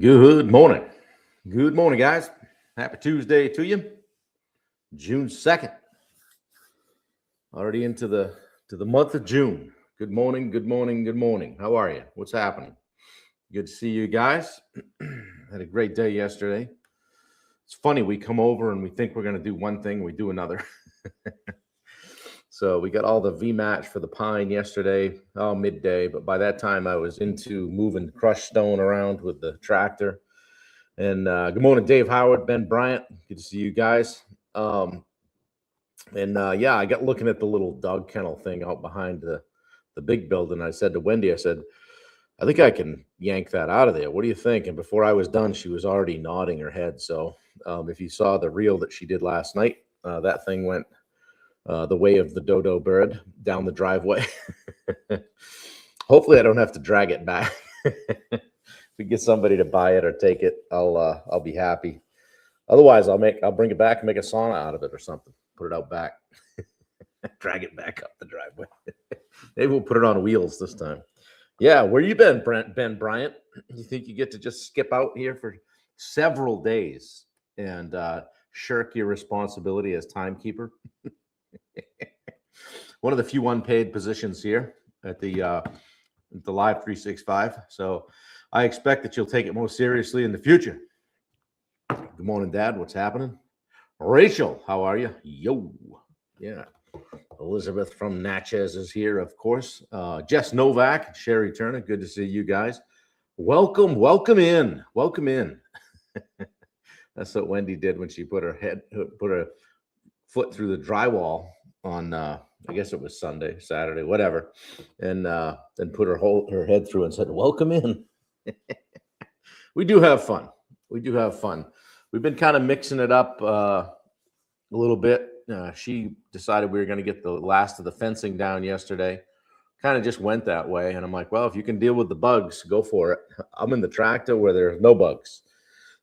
Good morning. Good morning, guys. Happy Tuesday to you. June 2nd. Already into the month of June. Good morning, good morning, good morning. How are you? What's happening? Good to see you guys. Had a great day yesterday. It's funny, we come over and we think we're going to do one thing, we do another. So we got all the V match for the pine yesterday, midday. But by that time, I was into moving crushed stone around with the tractor. And good morning, Dave Howard, Ben Bryant. Good to see you guys. Yeah, I got looking at the little dog kennel thing out behind the big building. I said to Wendy, I said, I think I can yank that out of there. What do you think? And before I was done, she was already nodding her head. So if you saw the reel that she did last night, that thing went the way of the dodo bird down the driveway. Hopefully, I don't have to drag it back. If we get somebody to buy it or take it, I'll be happy. Otherwise, I'll bring it back and make a sauna out of it or something. Put it out back, drag it back up the driveway. Maybe we'll put it on wheels this time. Yeah, where you been, Ben Bryant? You think you get to just skip out here for several days and shirk your responsibility as timekeeper? One of the few unpaid positions here at the Live 365. So I expect that you'll take it more seriously in the future. Good morning, Dad. What's happening? Rachel, how are you? Yo. Yeah. Elizabeth from Natchez is here, of course. Jess Novak, Sherry Turner. Good to see you guys. Welcome in. Welcome in. That's what Wendy did when she put her foot through the drywall on I guess it was Sunday, Saturday, whatever, and then put her head through and said, "Welcome in." We do have fun. We've been kind of mixing it up a little bit. She decided we were going to get the last of the fencing down yesterday. Kind of just went that way, and I'm like, well, if you can deal with the bugs, go for it. I'm in the tractor where there's no bugs.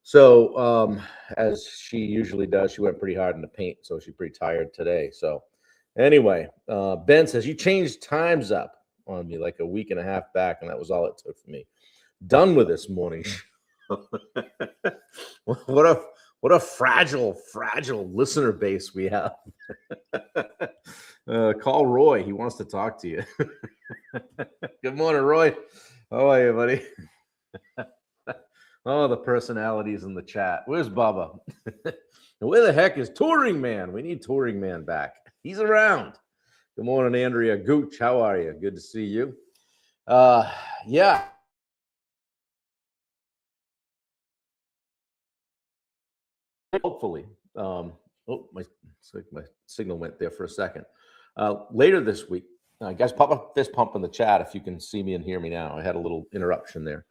So as she usually does, she went pretty hard in the paint, so she's pretty tired today. So anyway, Ben says, you changed times up on me like a week and a half back, and that was all it took for me. Done with this morning show. What a fragile listener base we have. Call Roy. He wants to talk to you. Good morning, Roy. How are you, buddy? Oh, the personalities in the chat. Where's Bubba? Where the heck is Touring Man? We need Touring Man back. He's around. Good morning, Andrea Gooch. How are you? Good to see you. Yeah. Hopefully. My signal went there for a second. Later this week, guys, pop a fist pump in the chat if you can see me and hear me now. I had a little interruption there.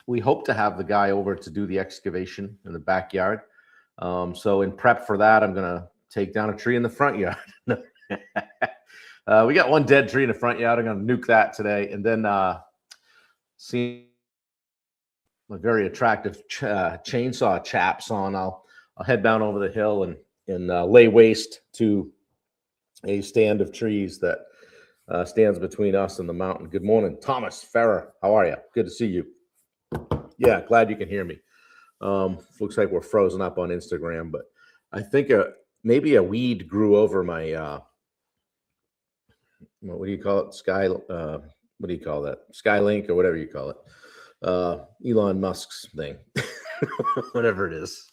We hope to have the guy over to do the excavation in the backyard. So in prep for that, I'm going to take down a tree in the front yard. We got one dead tree in the front yard. I'm going to nuke that today. And then see a very attractive chainsaw chaps on. I'll head down over the hill and lay waste to a stand of trees that stands between us and the mountain. Good morning, Thomas Ferrer. How are you? Good to see you. Yeah, glad you can hear me. Looks like we're frozen up on Instagram, but I think maybe a weed grew over my what do you call it? What do you call that? Skylink or whatever you call it. Elon Musk's thing, whatever it is.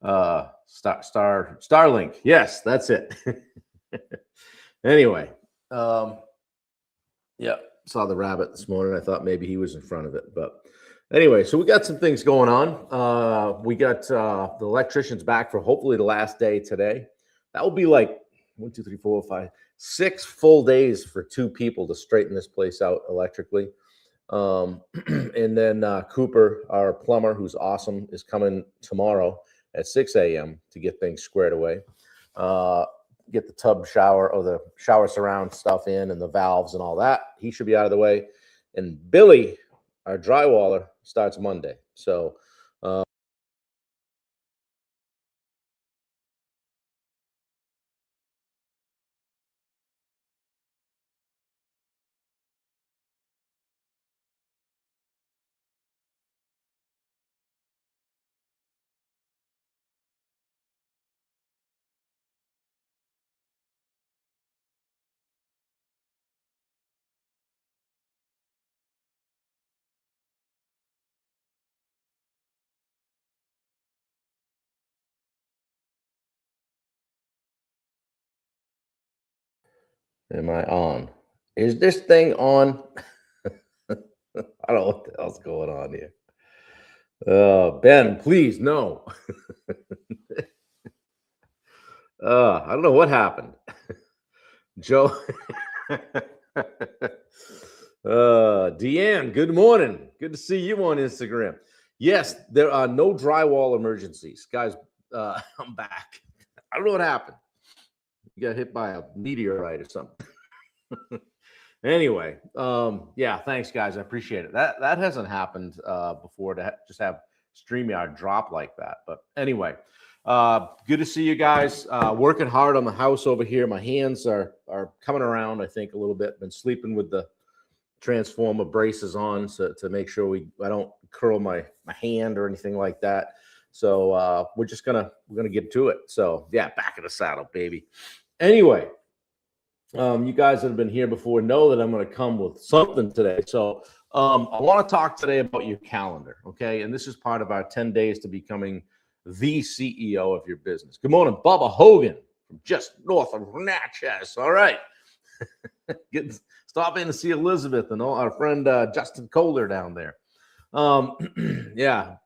Starlink. Yes, that's it. Anyway, yeah, saw the rabbit this morning. I thought maybe he was in front of it, but anyway, so we got some things going on. We got the electricians back for hopefully the last day today. That will be like 1, 2, 3, 4, 5, 6 full days for 2 people to straighten this place out electrically. And then Cooper, our plumber, who's awesome, is coming tomorrow at 6 a.m. to get things squared away. Get the tub shower or the shower surround stuff in and the valves and all that. He should be out of the way. And Billy, our drywaller, starts Monday. So Am I on? Is this thing on? I don't know what the hell's going on here. Ben, please, no. I don't know what happened. Joe. Deanne, good morning. Good to see you on Instagram. Yes, there are no drywall emergencies. Guys, I'm back. I don't know what happened. You got hit by a meteorite or something. Anyway, yeah, thanks, guys. I appreciate it. That hasn't happened before to just have StreamYard drop like that. But anyway, good to see you guys. Working hard on the house over here. My hands are coming around, I think, a little bit. Been sleeping with the transformer braces on to make sure I don't curl my hand or anything like that. So we're gonna get to it. So yeah, back in the saddle, baby. Anyway, you guys that have been here before know that I'm going to come with something today. So I want to talk today about your calendar, okay? And this is part of our 10 days to becoming the CEO of your business. Good morning, Bubba Hogan from just north of Natchez. All right. Stop in to see Elizabeth and our friend Justin Kohler down there. Yeah,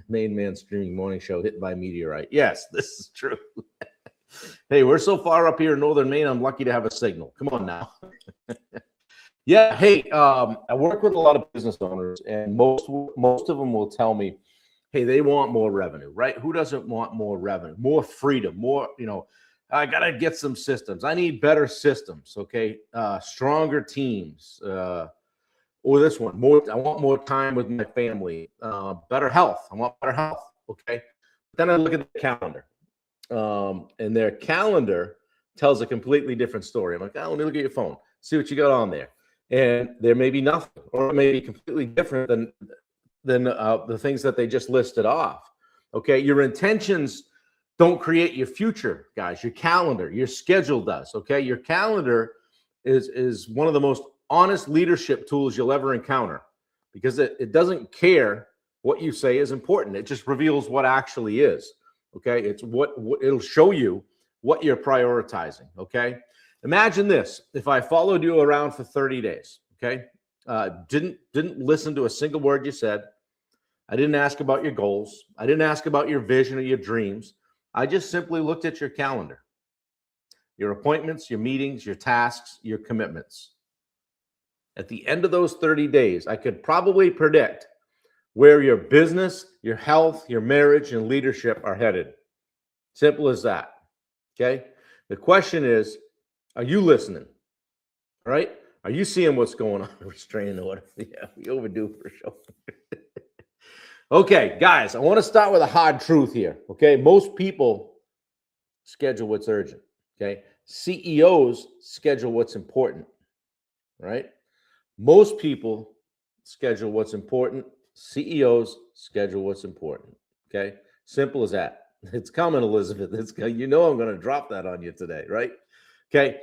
Main Man Streaming Morning Show hit by meteorite. Yes, this is true. Hey, we're so far up here in northern Maine, I'm lucky to have a signal. Come on now. Yeah, hey, I work with a lot of business owners, and most of them will tell me, hey, they want more revenue, right? Who doesn't want more revenue, more freedom, more, I got to get some systems. I need better systems, okay? Stronger teams, or this one, I want more time with my family, better health. I want better health, okay? Then I look at the calendar. And their calendar tells a completely different story. I'm like, oh, let me look at your phone, see what you got on there. And there may be nothing, or it may be completely different than the things that they just listed off. Okay, your intentions don't create your future, guys. Your calendar, your schedule does. Okay, your calendar is one of the most honest leadership tools you'll ever encounter, because it doesn't care what you say is important. It just reveals what actually is. Okay, it's what it'll show you what you're prioritizing. Okay, imagine this: if I followed you around for 30 days, okay, didn't listen to a single word you said. I didn't ask about your goals. I didn't ask about your vision or your dreams. I just simply looked at your calendar, your appointments, your meetings, your tasks, your commitments. At the end of those 30 days, I could probably predict where your business, your health, your marriage, and leadership are headed. Simple as that. Okay. The question is, are you listening? All right. Are you seeing what's going on? Restraining order. Yeah, we overdue for sure. Okay, guys, I want to start with a hard truth here. Okay. Most people schedule what's urgent. Okay. CEOs schedule what's important. Right. Most people schedule what's important. CEOs schedule what's important. Okay. Simple as that. It's coming, Elizabeth. I'm going to drop that on you today, right? Okay.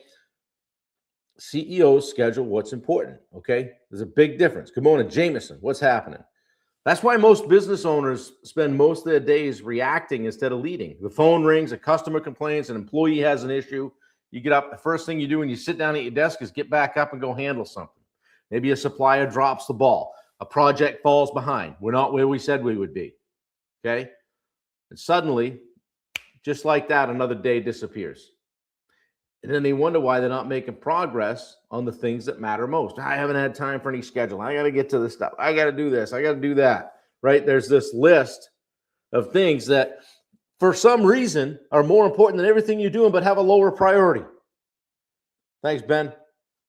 CEOs schedule what's important. Okay. There's a big difference. Good morning, Jameson. What's happening? That's why most business owners spend most of their days reacting instead of leading. The phone rings, a customer complains, an employee has an issue. You get up, the first thing you do when you sit down at your desk is get back up and go handle something. Maybe a supplier drops the ball. A project falls behind. We're not where we said we would be. Okay. And suddenly, just like that, another day disappears. And then they wonder why they're not making progress on the things that matter most. I haven't had time for any scheduling. I got to get to this stuff. I got to do this. I got to do that. Right. There's this list of things that for some reason are more important than everything you're doing, but have a lower priority. Thanks, Ben.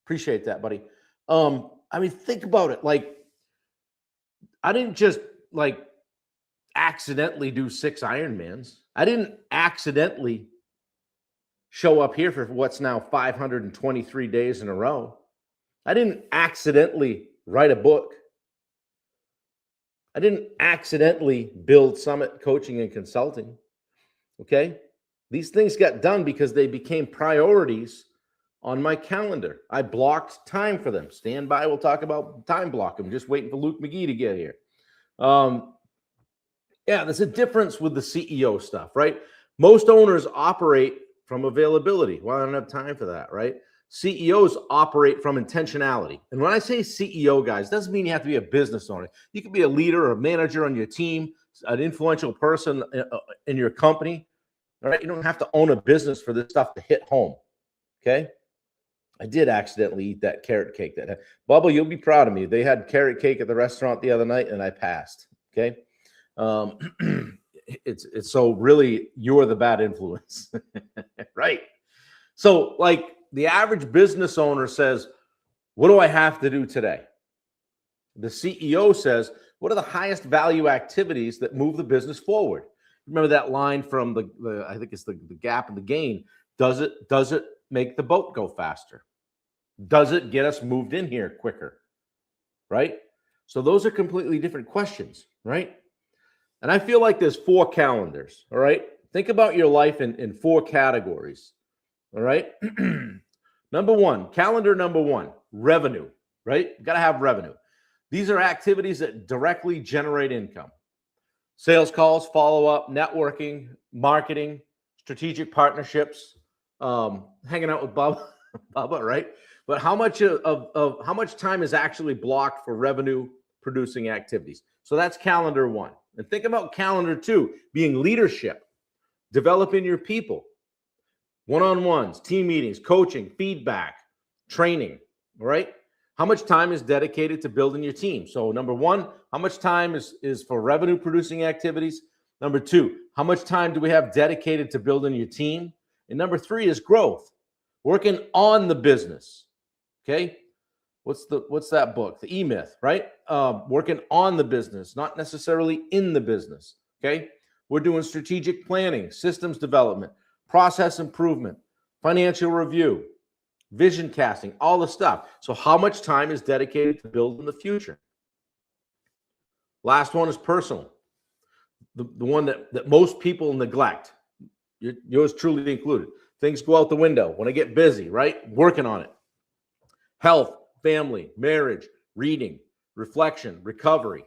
Appreciate that, buddy. I mean, think about it. Like, I didn't just accidentally do 6 Ironmans. I didn't accidentally show up here for what's now 523 days in a row. I didn't accidentally write a book. I didn't accidentally build Summit Coaching and Consulting. Okay? These things got done because they became priorities on my calendar. I blocked time for them. Stand by. We'll talk about time block. I'm just waiting for Luke McGee to get here. Yeah, there's a difference with the CEO stuff, right? Most owners operate from availability. Well, I don't have time for that, right? CEOs operate from intentionality. And when I say CEO, guys, doesn't mean you have to be a business owner. You can be a leader or a manager on your team, an influential person in your company. All right. You don't have to own a business for this stuff to hit home. Okay. I did accidentally eat that carrot cake. Bubba, you'll be proud of me. They had carrot cake at the restaurant the other night and I passed. Okay. It's so really you're the bad influence. Right. So like the average business owner says, what do I have to do today? The CEO says, what are the highest value activities that move the business forward? Remember that line from the I think it's the gap and the gain. Does it make the boat go faster? Does it get us moved in here quicker? Right? So those are completely different questions, right? And I feel like there's 4 calendars, all right? Think about your life in 4 categories, all right? Calendar number 1, revenue, right? You got to have revenue. These are activities that directly generate income. Sales calls, follow-up, networking, marketing, strategic partnerships, hanging out with Bubba, right? But how much of how much time is actually blocked for revenue producing activities? So that's calendar 1. And think about calendar 2 being leadership, developing your people, one-on-ones, team meetings, coaching, feedback, training, right? How much time is dedicated to building your team? So number 1, how much time is for revenue producing activities? Number 2, how much time do we have dedicated to building your team? And number 3 is growth, working on the business. Okay. What's that book? The E-Myth, right? Working on the business, not necessarily in the business. Okay. We're doing strategic planning, systems development, process improvement, financial review, vision casting, all the stuff. So how much time is dedicated to building the future? Last one is personal. The one that most people neglect, yours truly included. Things go out the window when I get busy, right? Working on it. Health, family, marriage, reading, reflection, recovery,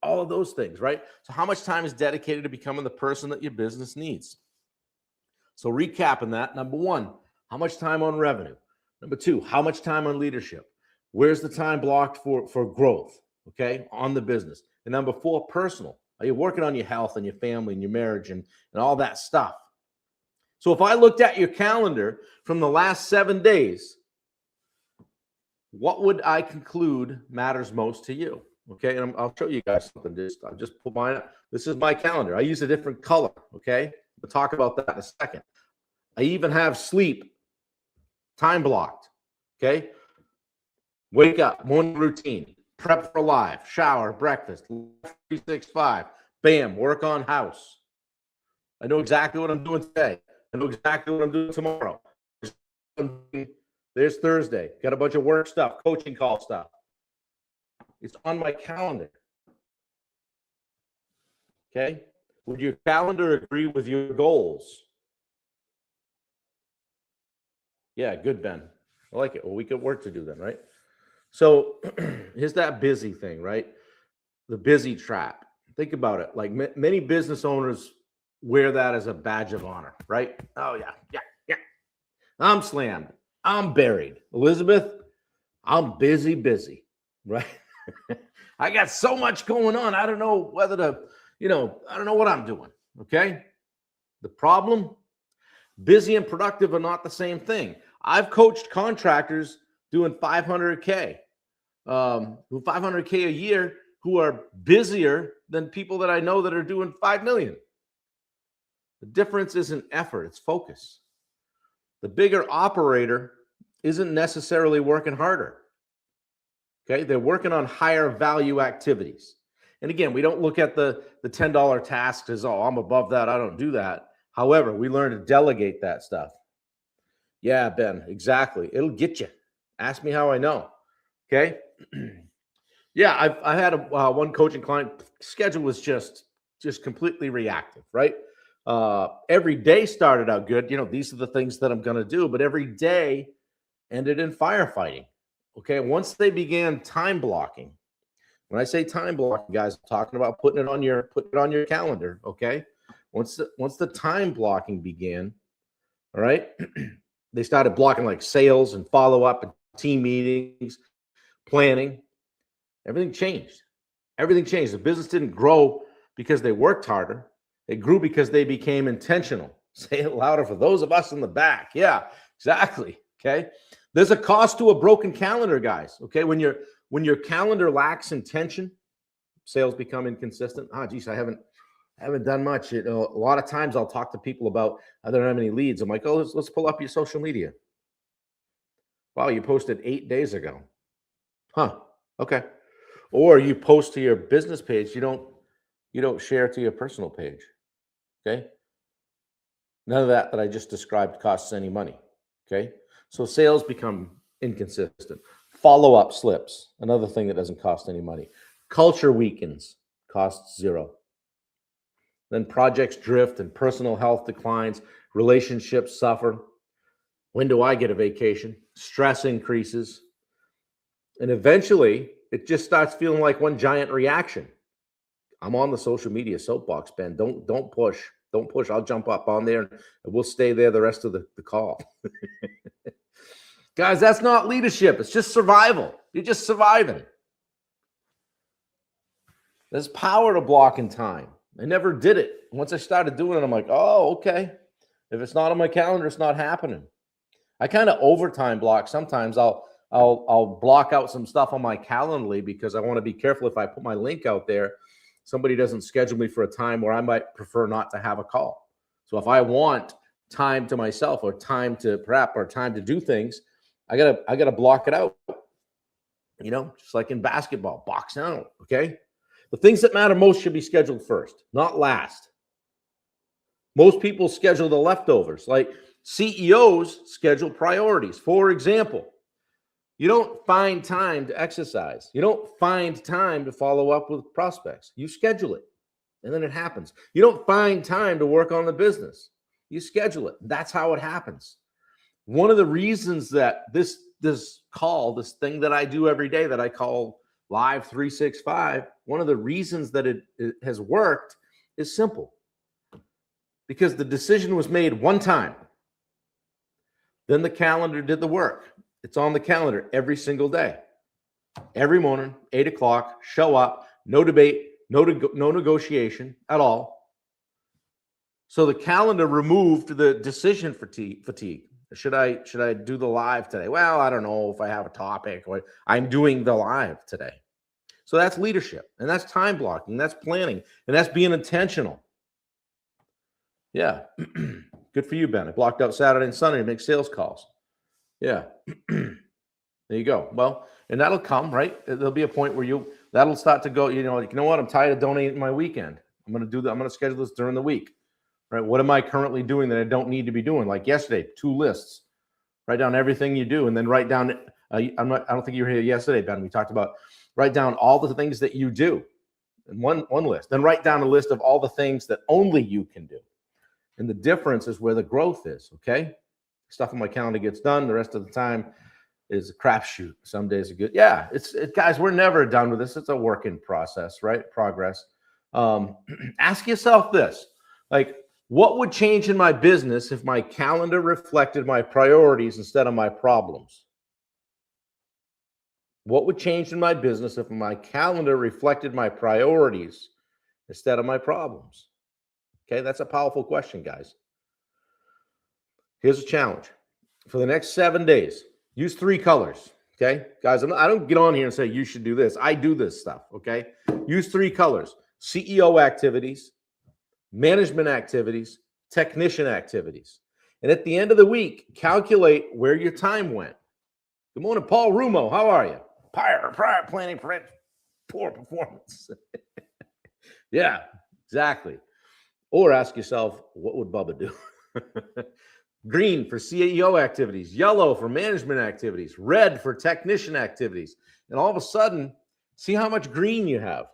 all of those things, right? So how much time is dedicated to becoming the person that your business needs? So recapping that, number 1, how much time on revenue? Number 2, how much time on leadership? Where's the time blocked for growth, okay, on the business? And number 4, personal. Are you working on your health and your family and your marriage and all that stuff? So if I looked at your calendar from the last 7 days, what would I conclude matters most to you? Okay, and I'll show you guys something. I'll just put mine up. This is my calendar. I use a different color, okay? We'll talk about that in a second. I even have sleep time blocked, okay? Wake up, morning routine, prep for live, shower, breakfast, 365, bam, work on house. I know exactly what I'm doing today. I know exactly what I'm doing tomorrow. There's Thursday. Got a bunch of work stuff, coaching call stuff. It's on my calendar. Okay? Would your calendar agree with your goals? Yeah, good, Ben. I like it. Well, we got work to do then, right? So here's that busy thing, right? The busy trap. Think about it. Like many business owners wear that as a badge of honor, right? Oh, yeah. I'm slammed. I'm buried. Elizabeth, I'm busy, right? I got so much going on. I don't know whether to, I don't know what I'm doing. Okay. The problem, busy and productive are not the same thing. I've coached contractors doing 500K, who 500K a year, who are busier than people that I know that are doing 5 million. The difference isn't effort, it's focus. The bigger operator isn't necessarily working harder. Okay, they're working on higher value activities. And again, we don't look at the $10 tasks as, oh, I'm above that, I don't do that. However, we learn to delegate that stuff. Yeah, Ben, exactly. It'll get you. Ask me how I know. Okay. Yeah, I had one coaching client. Schedule was just completely reactive, right? Every day started out good. These are the things that I'm going to do, but every day ended in firefighting. Okay. Once they began time blocking, when I say time blocking, guys, I'm talking about putting it on your calendar. Okay. Once the time blocking began, all right, they started blocking like sales and follow-up and team meetings, planning. Everything changed. Everything changed. The business didn't grow because they worked harder. It grew because they became intentional. Say it louder for those of us in the back. Yeah, exactly. Okay. There's a cost to a broken calendar, guys. Okay. When your calendar lacks intention, sales become inconsistent. Geez, I haven't done much. A lot of times I'll talk to people about I don't have any leads. I'm like, oh, let's pull up your social media. Wow, you posted 8 days ago. Huh. Okay. Or you post to your business page. You don't share to your personal page. Okay. None of that I just described costs any money. Okay. So sales become inconsistent. Follow-up slips. Another thing that doesn't cost any money. Culture weakens. Costs zero. Then projects drift and personal health declines. Relationships suffer. When do I get a vacation? Stress increases. And eventually, it just starts feeling like one giant reaction. I'm on the social media soapbox, Ben. Don't push. Don't push. I'll jump up on there and we'll stay there the rest of the call. Guys, that's not leadership. It's just survival. You're just surviving. There's power to blocking time. I never did it. Once I started doing it, I'm like, oh, okay. If it's not on my calendar, it's not happening. I kind of overtime block. Sometimes I'll block out some stuff on my Calendly because I want to be careful if I put my link out there, somebody doesn't schedule me for a time where I might prefer not to have a call. So if I want time to myself or time to prep or time to do things, I gotta block it out. Just like in basketball, box out. Okay. The things that matter most should be scheduled first, not last. Most people schedule the leftovers. Like CEOs schedule priorities. For example, you don't find time to exercise. You don't find time to follow up with prospects. You schedule it, and then it happens. You don't find time to work on the business. You schedule it. That's how it happens. One of the reasons that this thing that I do every day that I call Live 365, one of the reasons that it has worked is simple. Because the decision was made one time. Then the calendar did the work. It's on the calendar every single day. Every morning, 8 o'clock, show up, no debate, no negotiation at all. So the calendar removed the decision fatigue. Should I do the live today? Well, I don't know if I have a topic. Or I'm doing the live today. So that's leadership, and that's time blocking, that's planning, and that's being intentional. Yeah. Good for you, Ben. I blocked out Saturday and Sunday to make sales calls. Yeah. There you go. Well, and that'll come, right? There'll be a point where that'll start to go, you know what? I'm tired of donating my weekend. I'm going to schedule this during the week, right? What am I currently doing that I don't need to be doing? Like yesterday, 2 lists. Write down everything you do, and then write down, I don't think you were here yesterday, Ben. We talked about write down all the things that you do in one list. Then write down a list of all the things that only you can do. And the difference is where the growth is, okay? Stuff on my calendar gets done. The rest of the time is a crapshoot. Some days are good. Yeah, guys, we're never done with this. It's a work in process, right? Progress. Ask yourself this, like, what would change in my business if my calendar reflected my priorities instead of my problems? What would change in my business if my calendar reflected my priorities instead of my problems? Okay, that's a powerful question, guys. Here's a challenge. For the next 7 days, use 3 colors, okay? Guys, I don't get on here and say you should do this. I do this stuff, okay? Use 3 colors: CEO activities, management activities, technician activities. And at the end of the week, calculate where your time went. Good morning, Paul Rumo. How are you? Prior planning for poor performance. Yeah, exactly. Or ask yourself, what would Bubba do? Green for CEO activities, yellow for management activities, red for technician activities. And all of a sudden, see how much green you have.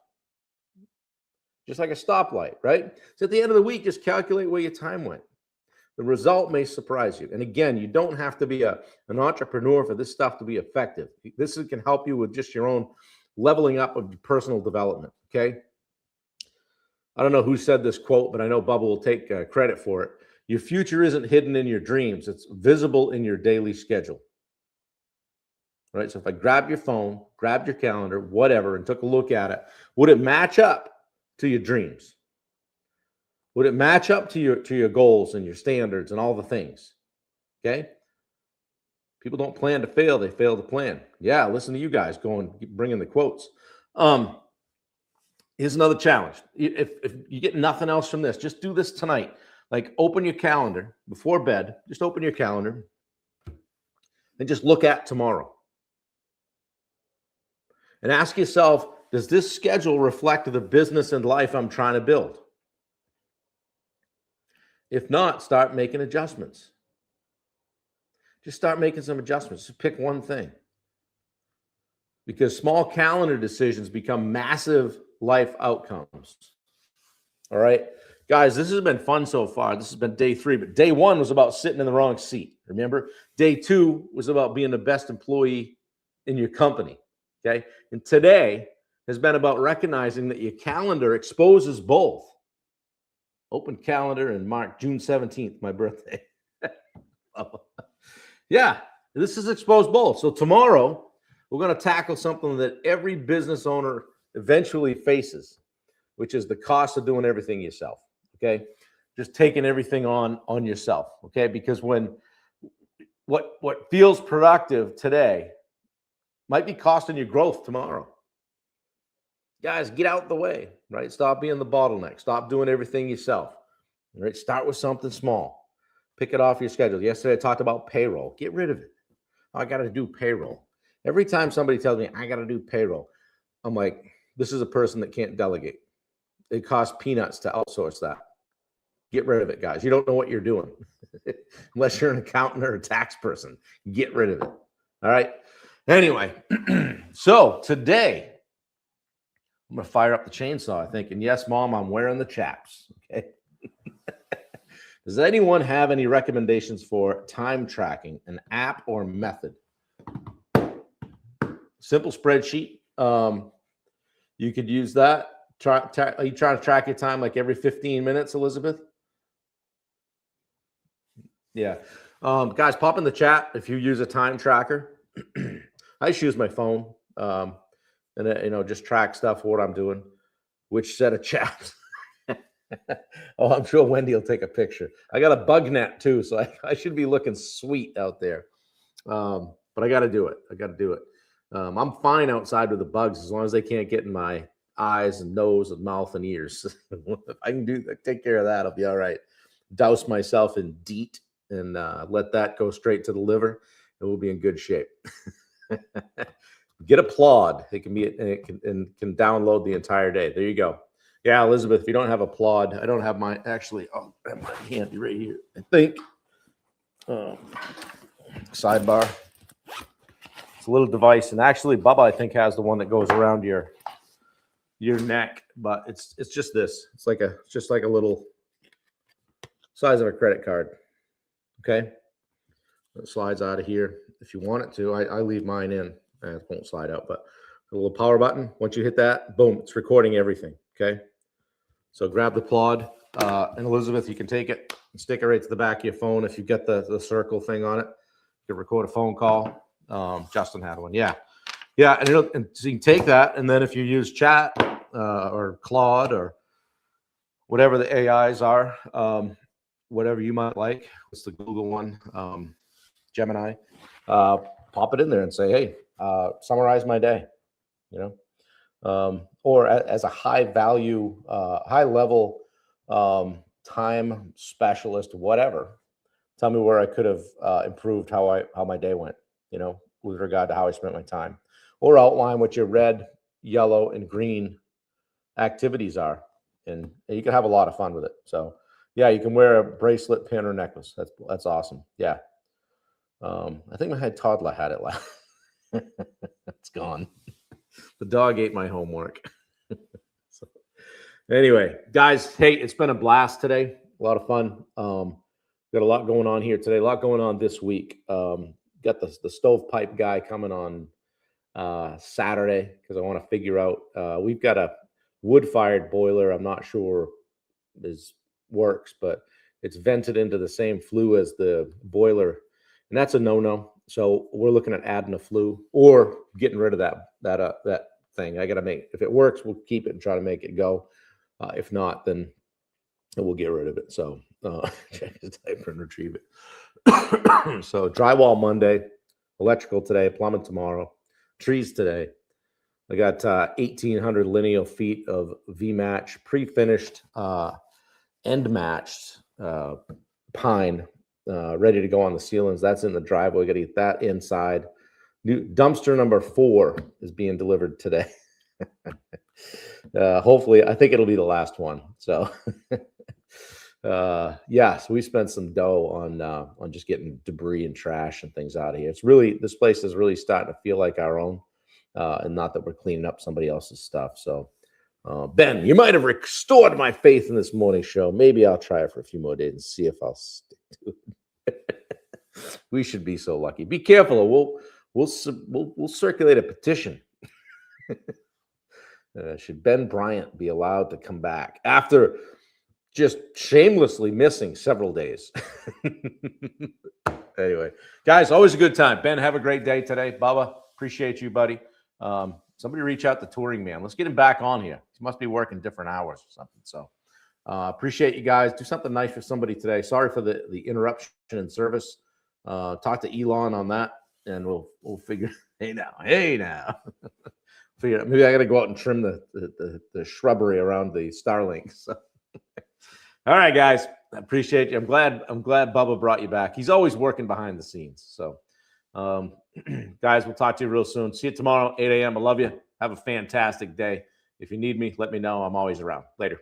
Just like a stoplight, right? So at the end of the week, just calculate where your time went. The result may surprise you. And again, you don't have to be an entrepreneur for this stuff to be effective. This can help you with just your own leveling up of personal development, okay? I don't know who said this quote, but I know Bubba will take credit for it. Your future isn't hidden in your dreams. It's visible in your daily schedule. Right? So if I grabbed your phone, grabbed your calendar, whatever, and took a look at it, would it match up to your dreams? Would it match up to your goals and your standards and all the things? Okay. People don't plan to fail; they fail to plan. Yeah, listen to you guys going, bringing the quotes. Here's another challenge. If you get nothing else from this, just do this tonight. Like, open your calendar before bed. Just open your calendar and just look at tomorrow. And ask yourself, does this schedule reflect the business and life I'm trying to build? If not, start making adjustments. Just start making some adjustments. Just pick one thing. Because small calendar decisions become massive life outcomes. All right. Guys, this has been fun so far. This has been day 3, but day 1 was about sitting in the wrong seat. Remember? Day 2 was about being the best employee in your company. Okay. And today has been about recognizing that your calendar exposes both. Open calendar and mark June 17th, my birthday. Yeah, this is exposed both. So tomorrow, we're going to tackle something that every business owner eventually faces, which is the cost of doing everything yourself. Okay. Just taking everything on yourself. Okay. Because when what feels productive today might be costing you growth tomorrow. Guys, get out the way, right? Stop being the bottleneck. Stop doing everything yourself. Right? Start with something small. Pick it off your schedule. Yesterday, I talked about payroll. Get rid of it. Oh, I got to do payroll. Every time somebody tells me I got to do payroll, I'm like, this is a person that can't delegate. It costs peanuts to outsource that. Get rid of it, guys. You don't know what you're doing unless you're an accountant or a tax person. Get rid of it. All right. Anyway, so today I'm going to fire up the chainsaw, I think. And yes, Mom, I'm wearing the chaps. Okay. Does anyone have any recommendations for time tracking, an app or method? Simple spreadsheet. You could use that. Are you trying to track your time like every 15 minutes, Elizabeth? Yeah. Guys, pop in the chat if you use a time tracker. I just use my phone and just track stuff for what I'm doing. Which set of chaps? Oh, I'm sure Wendy will take a picture. I got a bug net too, so I should be looking sweet out there. But I got to do it. I'm fine outside with the bugs as long as they can't get in my eyes and nose and mouth and ears. If I can take care of that, I'll be all right. Douse myself in DEET and let that go straight to the liver, and we'll be in good shape. Get Applaud. It can download the entire day. There you go. Yeah, Elizabeth, if you don't have Applaud, I don't have mine. Actually, I'll have my handy right here, I think. Sidebar. It's a little device. And actually, Bubba, I think, has the one that goes around your neck. But it's just this. It's just like a little size of a credit card. Okay? It slides out of here if you want it to. I leave mine in. It won't slide out, but a little power button. Once you hit that, boom, it's recording everything. Okay? So grab the Applaud, and Elizabeth, you can take it and stick it right to the back of your phone. If you get the circle thing on it, you can record a phone call. Justin had one. Yeah. And so you can take that, and then if you use chat or Claude or whatever the AIs are, whatever you might like, it's the Google one, Gemini, pop it in there and say, hey, summarize my day, or as a high value, high level time specialist, whatever. Tell me where I could have improved how my day went, with regard to how I spent my time, or outline what your red, yellow, and green activities are, and you can have a lot of fun with it. So yeah, you can wear a bracelet, pin, or necklace. That's awesome. Yeah. I think my head toddler had it last. It's gone. The dog ate my homework. So, anyway, guys, hey, it's been a blast today. A lot of fun. Got a lot going on here today. A lot going on this week. Got the stovepipe guy coming on Saturday because I want to figure out. We've got a wood-fired boiler. I'm not sure this works, but it's vented into the same flue as the boiler, and that's a no-no. So we're looking at adding a flue or getting rid of that thing. I got to make, if it works, we'll keep it and try to make it go. If not, then we'll get rid of it. So check his diaper and retrieve it. So drywall Monday, electrical today, plumbing tomorrow, trees today. I got 1,800 lineal feet of V-match, pre-finished, end-matched pine, ready to go on the ceilings. That's in the driveway. Got to get that inside. New dumpster number 4 is being delivered today. Hopefully, I think it'll be the last one. So, yeah, so we spent some dough on just getting debris and trash and things out of here. It's really, this place is really starting to feel like our own, and not that we're cleaning up somebody else's stuff. So, Ben, you might have restored my faith in this morning show. Maybe I'll try it for a few more days and see if I'll stick to it. We should be so lucky. Be careful. We'll circulate a petition. Should Ben Bryant be allowed to come back after just shamelessly missing several days? Anyway, guys, always a good time. Ben, have a great day today. Bubba, appreciate you, buddy. Somebody reach out to Touring Man. Let's get him back on here. He must be working different hours or something. So appreciate you guys. Do something nice for somebody today. Sorry for the interruption in service. Talk to Elon on that, and we'll figure. Hey now. Figure maybe I got to go out and trim the shrubbery around the Starlink. So. All right, guys. I appreciate you. I'm glad Bubba brought you back. He's always working behind the scenes. So, guys, we'll talk to you real soon. See you tomorrow, 8 a.m. I love you. Have a fantastic day. If you need me, let me know. I'm always around. Later.